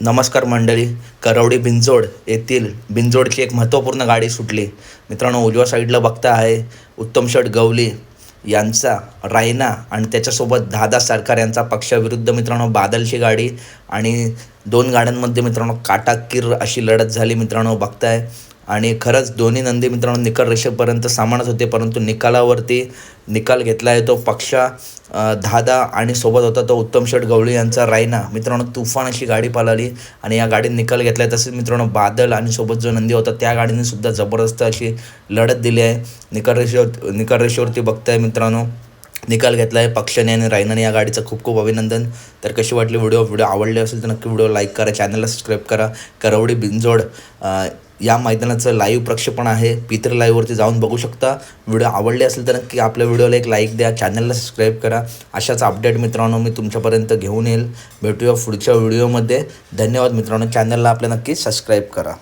नमस्कार मंडळी. करवडी बिंजोड येथील बिंजोडची एक महत्त्वपूर्ण गाडी सुटली. मित्रांनो, उजव्या साईडला बघता आहे उत्तम शेठ गवली यांचा रायना आणि त्याच्यासोबत दादा सरकार यांचा पक्षाविरुद्ध मित्रांनो बादलची गाडी. आणि दोन गाड्यांमध्ये मित्रांनो काटाकीर अशी लढत झाली मित्रांनो, बघताय. आणि खरंच दोन्ही नंदी मित्रांनो निकाल रेषेपर्यंत सामानच होते, परंतु निकालावरती निकाल घेतला आहे तो पक्षा दादा आणि सोबत होता तो उत्तम शेठ गवळी यांचा रायना. मित्रांनो, तुफान अशी गाडी पळाली आणि या गाडीने निकाल घेतला आहे. तसेच मित्रांनो बादल आणि सोबत जो नंदी होता त्या गाडीने सुद्धा जबरदस्त अशी लढत दिली आहे. निकाल रेषेवरती बघताय मित्रांनो निकाल घेतला आहे पक्षाने आणि रायनाने. या गाडीचं खूप खूप अभिनंदन. तर कशी वाटली व्हिडिओ आवडली असेल तर नक्की व्हिडिओ लाईक करा, चॅनलला सबस्क्राईब करा. करवडी बिंजोड या मैदानाचं लाईव्ह प्रक्षेपण आहे, P3 लाईव्हवरती जाऊन बघू शकता. व्हिडिओ आवडले असेल तर नक्की आपल्या व्हिडिओला एक लाईक द्या, चॅनलला सबस्क्राईब करा. अशाच अपडेट मित्रांनो मी तुमच्यापर्यंत घेऊन येईल. भेटूया पुढच्या व्हिडिओमध्ये. धन्यवाद मित्रांनो. चॅनलला आपल्या नक्की सबस्क्राईब करा.